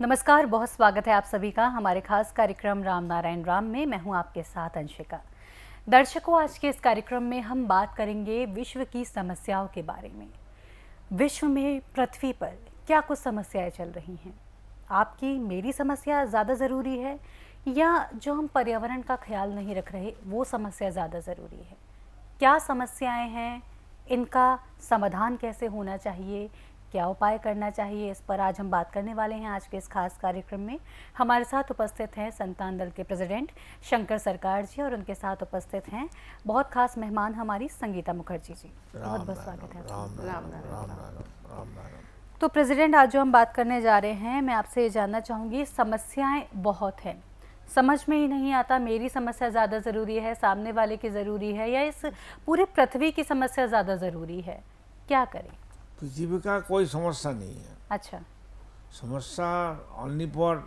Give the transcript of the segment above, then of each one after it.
नमस्कार, बहुत स्वागत है आप सभी का हमारे खास कार्यक्रम राम नारायण राम में। मैं हूं आपके साथ अंशिका। दर्शकों, आज के इस कार्यक्रम में हम बात करेंगे विश्व की समस्याओं के बारे में। विश्व में, पृथ्वी पर क्या कुछ समस्याएं चल रही हैं? आपकी मेरी समस्या ज़्यादा ज़रूरी है या जो हम पर्यावरण का ख्याल नहीं रख रहे वो समस्या ज़्यादा ज़रूरी है? क्या समस्याएं हैं, इनका समाधान कैसे होना चाहिए, क्या उपाय करना चाहिए, इस पर आज हम बात करने वाले हैं आज के इस खास कार्यक्रम में। हमारे साथ उपस्थित हैं संतान दल के प्रेसिडेंट शंकर सरकार जी और उनके साथ उपस्थित हैं बहुत खास मेहमान हमारी संगीता मुखर्जी जी। बहुत बहुत स्वागत है आपका। तो प्रेसिडेंट, आज जो हम बात करने जा रहे हैं, मैं आपसे ये जानना चाहूँगी, समस्याएं बहुत हैं, समझ में ही नहीं आता मेरी समस्या ज़्यादा ज़रूरी है, सामने वाले की ज़रूरी है, या इस पूरे पृथ्वी की समस्या ज़्यादा ज़रूरी है? क्या करें? पृथ्वी का कोई समस्या नहीं है। अच्छा, समस्या ओनली फॉर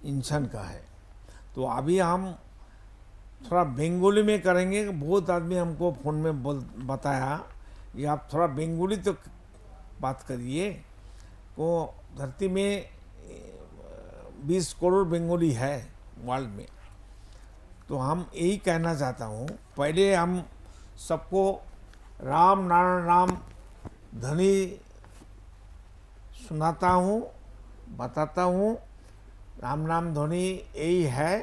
इंसान का है। तो अभी हम थोड़ा बंगाली में करेंगे। बहुत आदमी हमको फ़ोन में बताया कि आप थोड़ा बंगाली तो बात करिए। वो धरती में 20 करोड़ बंगाली है वर्ल्ड में। तो हम यही कहना चाहता हूँ, पहले हम सबको राम नारायण राम धनी सुनाता हूँ, बताता हूँ। राम नाम ध्वनि यही है,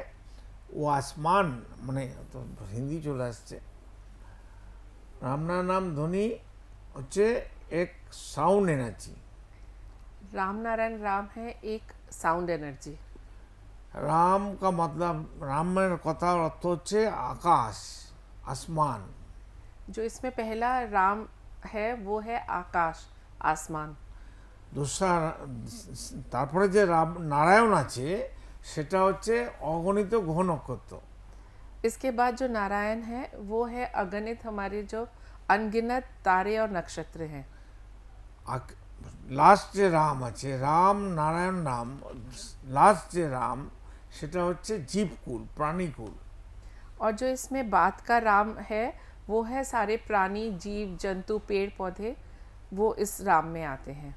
वो आसमान माने तो हिंदी चले আসছে। राम नाम ध्वनि হচ্ছে एक साउंड एनर्जी। राम नारायण राम है एक साउंड एनर्जी। राम का मतलब, रामेर कथा अर्थ হচ্ছে आकाश, आसमान। जो इसमें पहला राम है वो है आकाश, आसमान। दूसरा তারপরে যে রাম নারায়ণ আছে সেটা হচ্ছে অগণিত গ্রহ নক্ষত্র। इसके बाद जो नारायण है वो है अगणित हमारे जो अनगिनत तारे और नक्षत्र हैं। লাস্ট যে রাম আছে, রাম নারায়ণ রাম, লাস্ট যে রাম সেটা হচ্ছে জীবকুল, প্রাণীকুল। और जो इसमें बाद का राम है वो है सारे प्राणी, जीव जंतु, पेड़ पौधे, वो इस राम में आते हैं।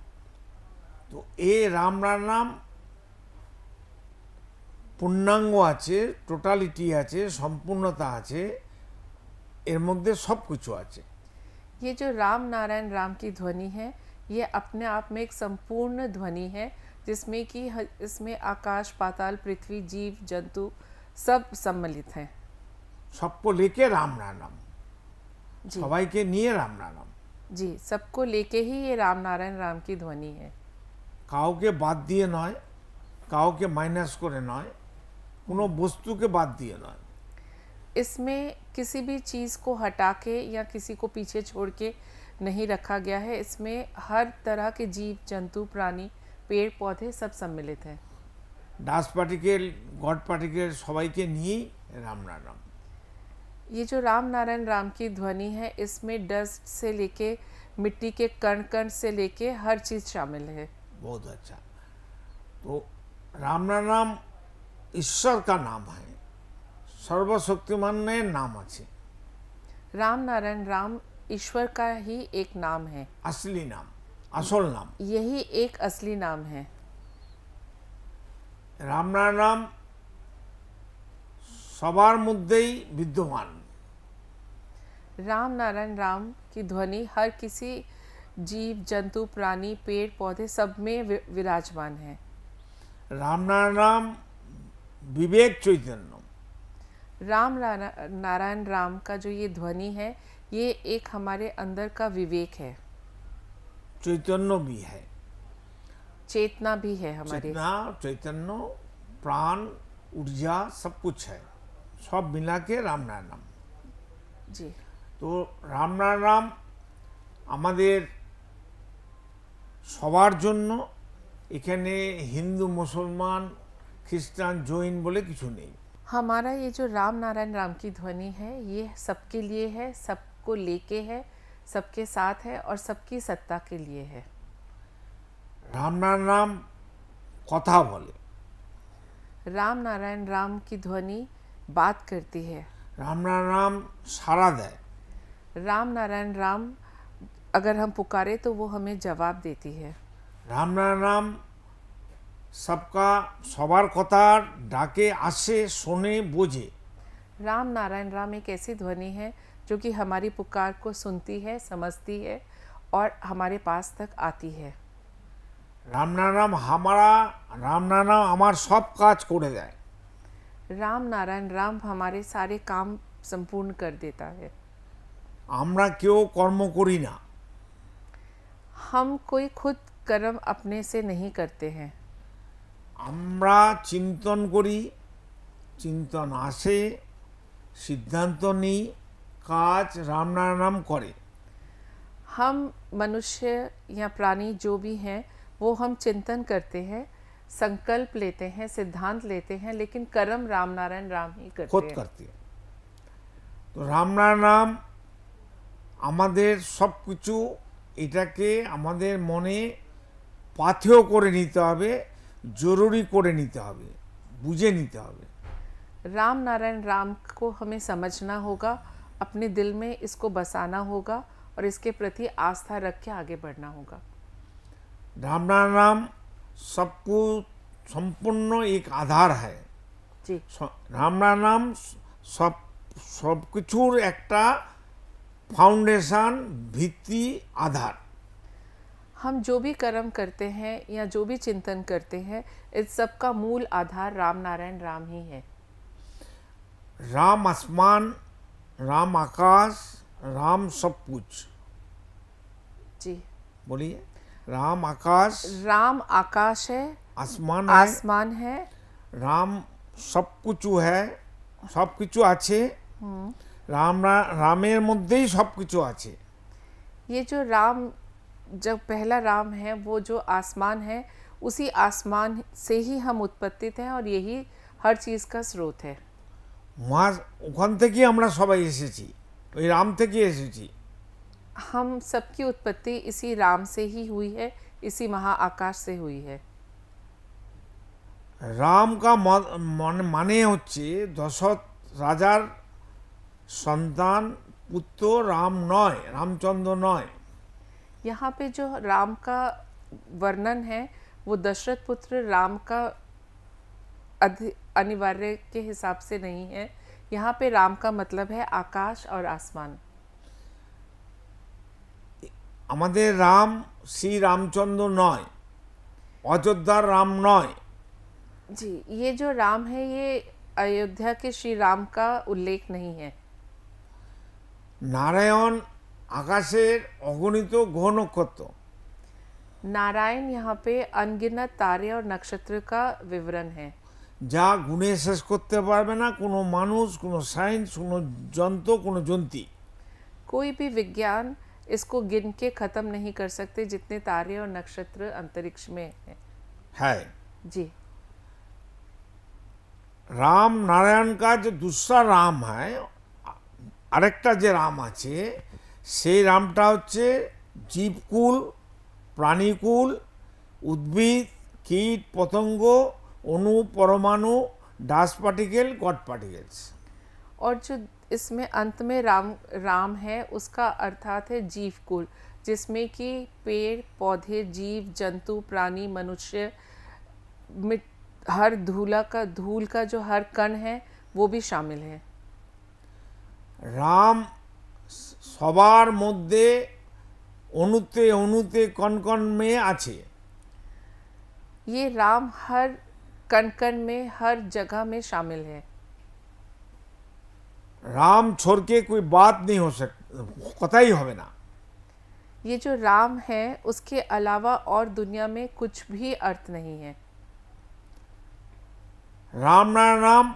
তো এই রাম নাম পূর্ণাঙ্গ আছে, টোটালিটি আছে, সম্পূর্ণতা আছে, এর মধ্যে সব কিছু আছে। ये जो राम नारायण राम की ध्वनि है ये अपने आप में एक संपूर्ण ध्वनि है, जिसमें कि इसमें आकाश, पाताल, पृथ्वी, जीव जंतु सब सम्मिलित हैं। सबको लेके राम नाम, जी সবাইকে নিয়ে রাম নাম। जी, सबको लेके ही ये राम नारायण राम की ध्वनि है। কাউকে বাদ দিয়ে নয়, কাউকে মাইনাস করে নয়, কোনো বস্তুকে বাদ দিয়ে নয়। इसमें किसी भी चीज़ को हटा के या किसी को पीछे छोड़ के नहीं रखा गया है। इसमें हर तरह के जीव जंतु, प्राणी, पेड़ पौधे सब सम्मिलित हैं। ডাস্ট পার্টিকেল, গড পার্টিকেল সবাইকে নিয়েই রাম নাম। ये जो राम नारायण राम की ध्वनि है इसमें डस्ट से लेके मिट्टी के कण कण से लेके हर चीज़ शामिल है। बहुत अच्छा। तो राम नाम ईश्वर का नाम है, सर्वशक्तिमान नाम আছে। राम नारायण राम ईश्वर का ही एक नाम है, असली नाम, আসল नाम। यही एक असली नाम है। রাম নাম সবার মধ্যেই বিদ্যমান। राम नारायण राम की ध्वनि हर किसी जीव जंतु, प्राणी, पेड़ पौधे सब में विराजमान है। রাম নাম विवेक चैतन्य। राम नारायण राम का जो ये ध्वनि है ये एक हमारे अंदर का विवेक है, चैतन्य भी है। चेतना भी है हमारे। चेतना, चैतन्य, प्राण, ऊर्जा सब कुछ है, सब मिला के राम नाम। जी, তো রাম নাম আমাদের সবার জন্য। এখানে হিন্দু, মুসলমান, খ্রিস্টান, জৈন বলে কিছু নেই। हमारा ये जो राम नारायण राम की ध्वनि है ये सबके लिए है, सबको लेके है, सबके साथ है और सबकी सत्ता के लिए है। রাম নাম কথা বলে, राम नारायण राम की ध्वनि बात करती है। রাম নাম সাড়া দেয়। राम नारायण राम अगर हम पुकारे तो वो हमें जवाब देती है। राम नाम सबका सबार कथार डाके आसे शोने बोझे। राम नारायण राम एक ऐसी ध्वनि है जो कि हमारी पुकार को सुनती है, समझती है और हमारे पास तक आती है। राम नारायण हमार सब काज करे देय। राम नारायण राम हमारे सारे काम संपूर्ण कर देता है। আমরা কেউ কর্ম করি না, हम कोई खुद कर्म अपने से नहीं करते हैं। আমরা চিন্তন করি, চিন্তন আসে, সিদ্ধান্ত নিই, কাজ রাম নাম করে। हम मनुष्य या प्राणी जो भी हैं वो हम चिंतन करते हैं, संकल्प लेते हैं, सिद्धांत लेते हैं, लेकिन कर्म राम नारायण राम ही करते খোদ हैं। করতে। তো রাম নাম আমাদের সব কিছু এটাকে আমাদের মনে পাথেয় করে নিতে হবে, জরুরি করে নিতে হবে, বুঝে নিতে হবে। राम नारायण राम को हमें समझना होगा, अपने दिल में इसको बसाना होगा और इसके प्रति आस्था रख के आगे बढ़ना होगा। राम नाम सबको संपूर्ण एक आधार है। जी, राम नाम सब কিছুর একটা फाउंडेशन भित्ति आधार। हम जो भी कर्म करते हैं या जो भी चिंतन करते हैं, इस सब का मूल आधार राम नारायण राम ही है। राम आसमान, राम आकाश, राम सब कुछ। जी, बोलिए। राम आकाश, राम आकाश है, आसमान है, आसमान है, राम सब कुछ है, सब कुछ আছে। রামের মধ্যেই সব কিছু আছে। ये जो राम, जब पहला राम है वो जो आसमान है, उसी आसमान से ही हम उत्पत्तित हैं और यही हर चीज़ का स्रोत है। ওখান থেকেই আমরা সবাই এসেছি, ওই রাম থেকে এসেছি। हम सबकी उत्पत्ति इसी राम से ही हुई है, इसी महाआकाश से हुई है। রাম का মানে হচ্ছে দশরথ রাজার সন্তান পুত্র রাম নয়, রামচন্দ্র নয়। यहाँ पे जो राम का वर्णन है वो दशरथ पुत्र राम का अनिवार्य के हिसाब से नहीं है। यहाँ पे राम का मतलब है आकाश और आसमान। আমাদের রাম শ্রী রামচন্দ্র নয়, অযোধ্যার রাম নয়। जी, ये जो राम है ये अयोध्या के श्री राम का उल्लेख नहीं है। নারায়ণ আকাশের অগণিত গ্রহ নক্ষত্র। नारायण यहाँ पे अनगिनत तारे और नक्षत्र का विवरण है, যা গুণে শেষ করতে পারবে না কোনো মানুষ, কোনো সায়েন্স, কোনো যন্ত্র, কোনো যন্ত্রী। कोई भी विज्ञान इसको गिन के ख़त्म नहीं कर सकते जितने तारे और नक्षत्र अंतरिक्ष में हैं। হ্যাঁ, जी, রাম নারায়ণ का जो दूसरा राम है, আরেকটা যে রাম আছে সেই রামটা হচ্ছে জীবকুল, প্রাণীকুল, উদ্ভিদ, কীট, পতঙ্গ, অণু, পরমাণু, ডাস্ট পার্টিকেল, গড पार्टिकल्स। और जो इसमें अंत में राम है उसका अर्थात है जीव कुल, जिसमें कि पेड़ पौधे, जीव जंतु, प्राणी, मनुष्य, हर धूल का जो हर कण है वो भी शामिल है। রাম সবার মধ্যে অণুতে অণুতে কণ में আছে। ये राम हर कण कण में, हर जगह में शामिल है। राम छोड़ के कोई बात नहीं हो सकती, कतई হবে না। ये जो राम है उसके अलावा और दुनिया में कुछ भी अर्थ नहीं है। राम नाम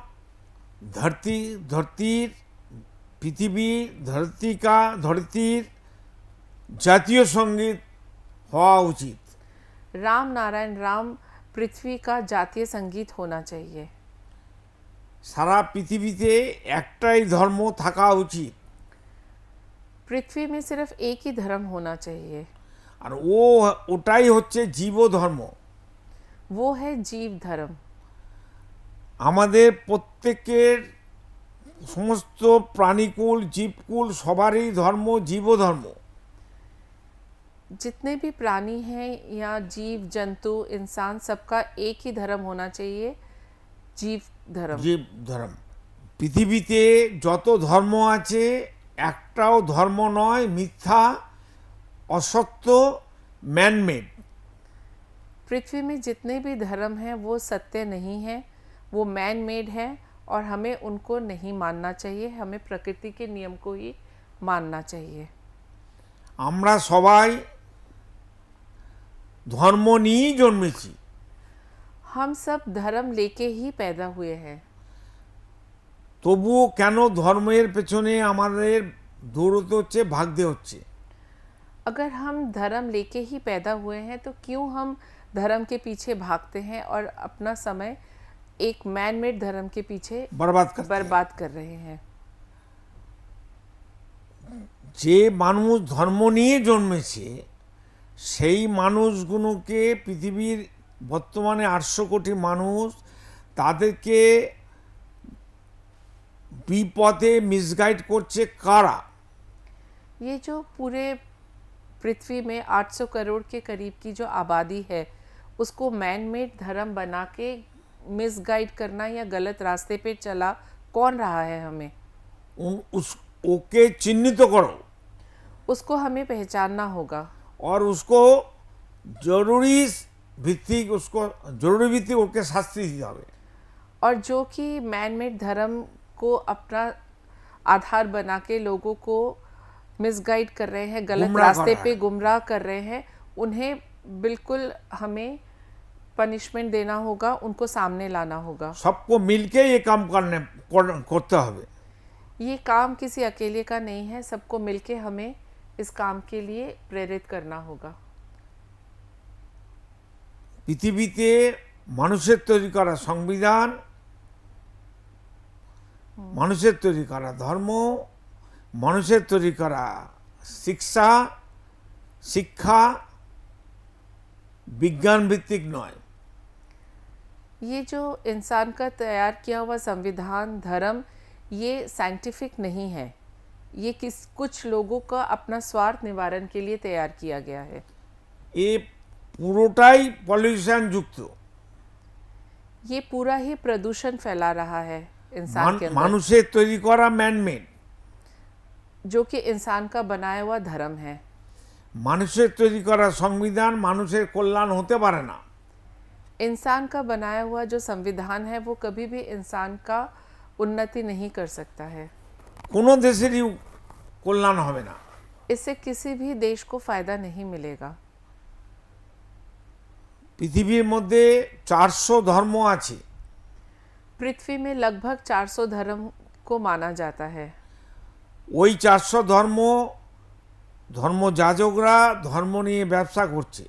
धरतीर पृथ्वी धरती का धरतीर জাতীয় संगीत হওয়া উচিত। राम नारायण राम पृथ्वी का जातीय संगीत होना चाहिए। সারা পৃথিবীতে একটাই ধর্ম থাকা উচিত। पृथ्वी में सिर्फ एक ही धर्म होना चाहिए, আর ওটাই হচ্ছে জীব ধর্ম। वो है जीव धर्म। আমাদের প্রত্যেকের সমস্ত প্রাণীকুল জীবকুল সবারই ধর্ম জীব ধর্ম। जितने भी प्राणी हैं या जीव जंतु इंसान सबका एक ही धर्म होना चाहिए, जीव धर्म। জীব ধর্ম। পৃথিবীতে যত ধর্ম আছে একটাও ধর্ম নয় মিথ্যা, অসত্য, ম্যানমেড। पृथ्वी में जितने भी धर्म हैं वो सत्य नहीं है, वो मैन मेड है और हमें उनको नहीं मानना चाहिए, हमें प्रकृति के नियम को ही मानना चाहिए। আমরা সবাই ধর্ম নিয়েই জন্মেছি, हम सब धर्म लेके ही पैदा हुए हैं, তবুও কেন ধর্মের পেছনে আমাদের দৌড়তে হচ্ছে, ভাগতে হচ্ছে? अगर हम धर्म लेके ही पैदा हुए हैं तो क्यों हम धर्म के पीछे भागते हैं और अपना समय एक मैन मेड धर्म के पीछे बर्बाद करते हैं। बर्बाद कर रहे हैं। যে মানুষ ধর্ম নিয়ে জন্মেছে সেই মানুষগুলোকে পৃথিবীর বর্তমানে 800 কোটি মানুষ তাদেরকে বিপথে মিসগাইড করছে কারা? ये जो पूरे पृथ्वी में 800 करोड़ के करीब की जो आबादी है उसको मैन मेड धर्म बना के मिसगाइड करना या गलत रास्ते पे चला कौन रहा है हमें? ওকে চিহ্নিত করো उसको हमें पहचानना होगा और उसको জরুরি ভিত্তিক ওকে শাস্তি দিতে হবে। और जो कि मैन मेड धर्म को अपना आधार बना के लोगों को मिसगाइड कर रहे हैं, गलत गुमराह कर रास्ते रहा पे है। गुमराह कर रहे हैं, उन्हें बिल्कुल हमें पनिशमेंट देना होगा, उनको सामने लाना होगा। सबको मिलके ये काम করতে হবে। ये काम किसी अकेले का नहीं है, सबको मिलके हमें इस काम के लिए प्रेरित करना होगा। পৃথিবীতে মানুষের তৈরি করা সংবিধান, মানুষের তৈরি করা ধর্ম, মানুষের তৈরি করা শিক্ষা বিজ্ঞান ভিত্তিক নয়। ये जो इंसान का तैयार किया हुआ संविधान धर्म ये साइंटिफिक नहीं है, ये कुछ लोगों का अपना स्वार्थ निवारण के लिए तैयार किया गया है। এ পুরোটাই পলিউশন যুক্ত। ये पूरा ही प्रदूषण फैला रहा है इंसान के अंदर, মানুষের তৈরি করা ম্যানমেড। जो कि इंसान का बनाया हुआ धर्म है। মানুষের তৈরি করা সংবিধান মানুষের কল্যাণ হতে পারে না। इंसान का बनाया हुआ जो संविधान है वो कभी भी इंसान का उन्नति नहीं कर सकता है, কোনো দেশেরই কল্যাণ হবে না। इससे किसी भी देश को फायदा नहीं मिलेगा। পৃথিবীর মধ্যে 400 ধর্ম আছে। पृथ्वी में लगभग 400 धर्म को माना जाता है। ওই 400 ধর্মযাজকরা ধর্ম নিয়ে ব্যবসা করছে।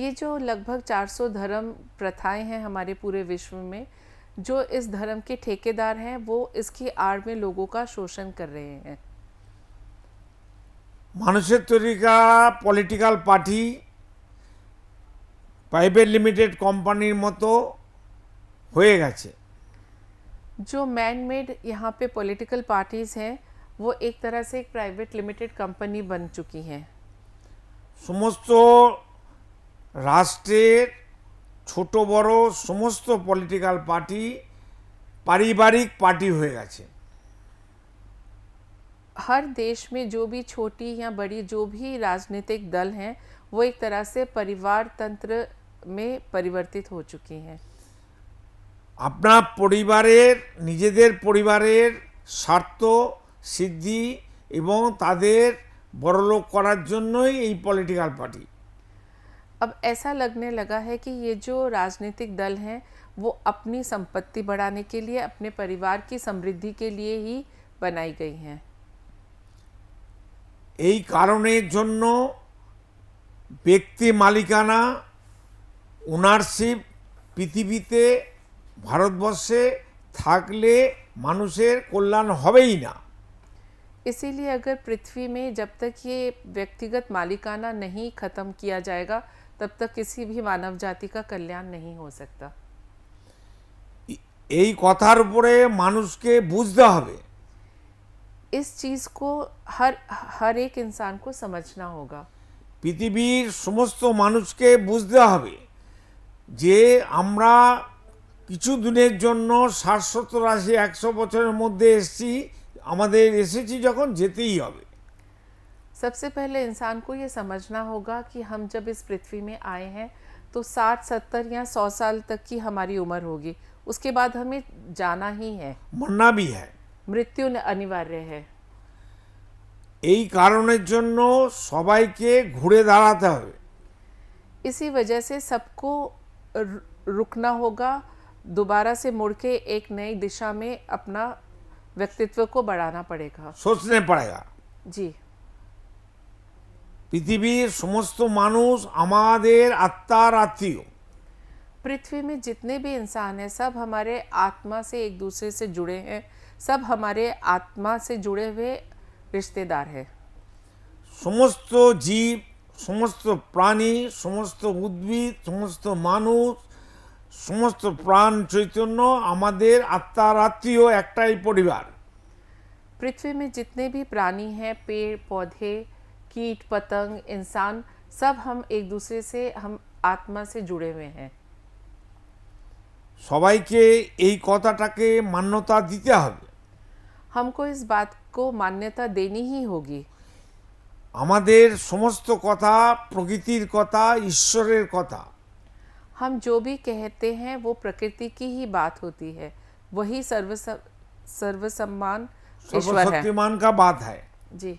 ये जो लगभग 400 धर्म प्रथाएं हैं हमारे पूरे विश्व में, जो इस धर्म के ठेकेदार हैं वो इसकी आड़ में लोगों का शोषण कर रहे हैं। মানুষের তৈরি করা পলিটিক্যাল পার্টি প্রাইভেট লিমিটেড কোম্পানির মতো হয়ে গেছে। जो मैन मेड यहाँ पे पॉलिटिकल पार्टीज हैं वो एक तरह से एक प्राइवेट लिमिटेड कंपनी बन चुकी हैं। সমস্ত রাষ্ট্রের ছোট বড় সমস্ত পলিটিক্যাল পার্টি পারিবারিক পার্টি হয়ে গেছে। हर देश में जो भी छोटी या बड़ी जो भी राजनीतिक दल हैं वो एक तरह से परिवार तंत्र में परिवर्तित हो चुकी हैं। আপনার পরিবারের নিজেদের পরিবারের স্বার্থ সিদ্ধি এবং তাদের বড়লোক করার জন্যই এই পলিটিক্যাল পার্টি। अब ऐसा लगने लगा है कि ये जो राजनीतिक दल हैं वो अपनी संपत्ति बढ़ाने के लिए, अपने परिवार की समृद्धि के लिए ही बनाई गई हैं। এই কারণের জন্য ব্যক্তি মালিকানা ওনারশিপ পৃথিবীতে ভারতবর্ষে থাকলে মানুষের কল্যাণ হবেই না। इसीलिए अगर पृथ्वी में जब तक ये व्यक्तिगत मालिकाना नहीं खत्म किया जाएगा तब तक किसी भी मानव जाति का कल्याण नहीं हो सकता। এই কথার উপরে মানুষকে বুঝতে হবে। इस चीज़ को हर एक इंसान को समझना होगा। পৃথিবীর সমস্ত মানুষকে বুঝতে হবে যে আমরা কিছু দিনের জন্য 60-70-80-100 বছরের মধ্যে এসেছি, আমাদের এসেছি যখন যেতেই হবে। सबसे पहले इंसान को ये समझना होगा कि हम जब इस पृथ्वी में आए हैं तो 60-70 या 100 साल तक की हमारी उम्र होगी, उसके बाद हमें जाना ही है, मरना भी है। मृत्यु अनिवार्य है। এই কারণের জন্য সবাইকে ঘুরে দাঁড়াতে হবে। इसी वजह से सबको रुकना होगा, दोबारा से मुड़ के एक नई दिशा में अपना व्यक्तित्व को बढ़ाना पड़ेगा। सोचने पड़ेगा। जी, পৃথিবীর সমস্ত মানুষ আমাদের আত্মার আত্মীয়। पृथ्वी में जितने भी इंसान हैं सब हमारे आत्मा से एक दूसरे से जुड़े हैं, सब हमारे आत्मा से जुड़े हुए रिश्तेदार हैं। সমস্ত জীব, সমস্ত প্রাণী, সমস্ত উদ্ভিদ, সমস্ত মানুষ, সমস্ত প্রাণ চৈতন্য আমাদের আত্মার আত্মীয়, একটাই পরিবার। पृथ्वी में जितने भी प्राणी हैं, पेड़ पौधे, कीट पतंग, इंसान, सब हम एक दूसरे से, हम आत्मा से जुड़े हुए हैं। সবাইকে এই কথাটাকে মান্যতা দিতে হবে। हमको इस बात को मान्यता देनी ही होगी। আমাদের সমস্ত কথা প্রকৃতির কথা, ঈশ্বরের কথা। हम जो भी कहते हैं वो प्रकृति की ही बात होती है, वही सर्वसम्मान ईश्वर है। सर्वशक्तिमान का बात है। जी,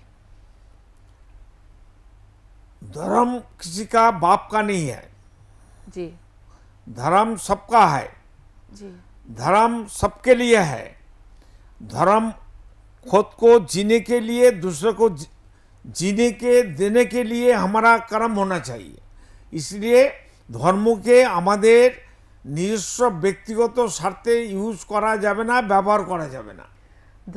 धर्म किसी का बाप का नहीं है, जी, धर्म सबका है, जी, धर्म सबके लिए है। धर्म खुद को जीने के लिए, दूसरे को जीने के देने के लिए हमारा कर्म होना चाहिए। इसलिए ধর্মকে আমাদের নিজস্ব ব্যক্তিগত স্বার্থে ইউজ করা যাবে না, ব্যবহার করা যাবে না।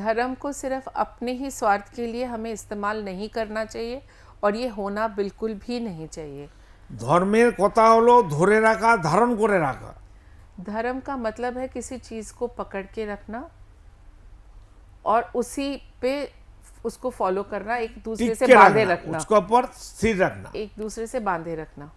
धर्म को सिर्फ अपने ही स्वार्थ के लिए हमें इस्तेमाल नहीं करना चाहिए और ये होना बिल्कुल भी नहीं चाहिए। ধর্মের কথা হলো ধরে রাখা, ধারণ করে রাখা। धर्म का मतलब है किसी चीज़ को पकड़ के रखना और उसी पे उसको फॉलो करना, एक दूसरे से टिक के बांधे रखना, रखना, उसके ऊपर स्थिर रखना। एक दूसरे से बांधे रखना।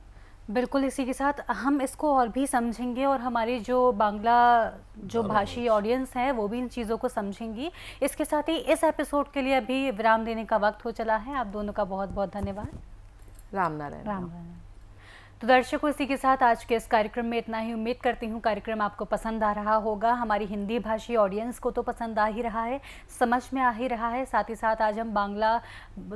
बिल्कुल, इसी के साथ हम इसको और भी समझेंगे और हमारी जो बांग्ला जो भाषी ऑडियंस है वो भी इन चीज़ों को समझेंगी। इसके साथ ही इस एपिसोड के लिए अभी विराम देने का वक्त हो चला है। आप दोनों का बहुत बहुत धन्यवाद। राम नारायण। राम नारायण। तो दर्शकों, इसी के साथ आज के इस कार्यक्रम में इतना ही। उम्मीद करती हूँ कार्यक्रम आपको पसंद आ रहा होगा। हमारी हिंदी भाषी ऑडियंस को तो पसंद आ ही रहा है, समझ में आ ही रहा है। साथ ही साथ आज हम बांग्ला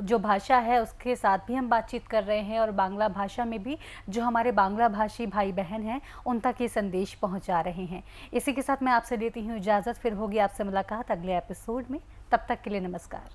जो भाषा है उसके साथ भी हम बातचीत कर रहे हैं और बांग्ला भाषा में भी जो हमारे बांग्ला भाषी भाई बहन हैं उन तक ये संदेश पहुँचा रहे हैं। इसी के साथ मैं आपसे लेती हूँ इजाज़त। फिर होगी आपसे मुलाकात अगले एपिसोड में। तब तक के लिए नमस्कार।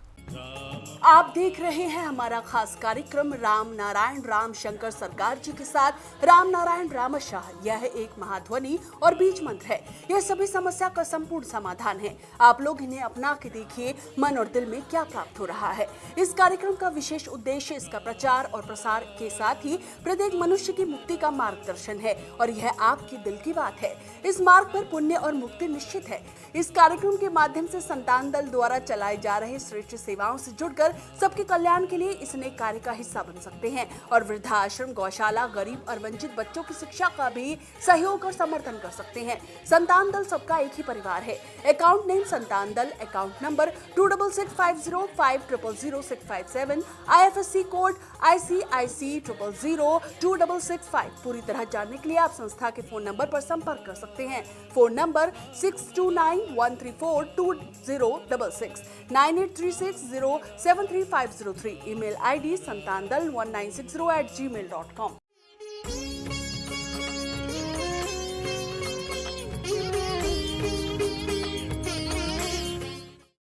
आप देख रहे हैं हमारा खास कार्यक्रम राम नारायण राम शंकर सरकार जी के साथ राम नारायण रामशाह। यह एक महाध्वनि और बीज मंत्र है। यह सभी समस्या का संपूर्ण समाधान है। आप लोग इन्हें अपना के देखिए मन और दिल में क्या प्राप्त हो रहा है। इस कार्यक्रम का विशेष उद्देश्य इसका प्रचार और प्रसार के साथ ही प्रत्येक मनुष्य की मुक्ति का मार्गदर्शन है और यह आपके दिल की बात है। इस मार्ग पर पुण्य और मुक्ति निश्चित है। इस कार्यक्रम के माध्यम से संतान दल द्वारा चलाए जा रहे श्रेष्ठ सेवाओं से जुड़कर सबके कल्याण के लिए इस नए कार्य का हिस्सा बन सकते हैं और वृद्धाश्रम, गौशाला, गरीब और वंचित बच्चों की शिक्षा का भी सहयोग और समर्थन कर सकते हैं। संतान दल सबका एक ही परिवार है। अकाउंट नेम संतान दल, account number 266505000657, IFSC code ICIC 000265। पूरी तरह जानने के लिए आप संस्था के फोन नंबर पर संपर्क कर सकते हैं। Phone number 6291342066, 9836073503। Email ID santandal1960@gmail.com।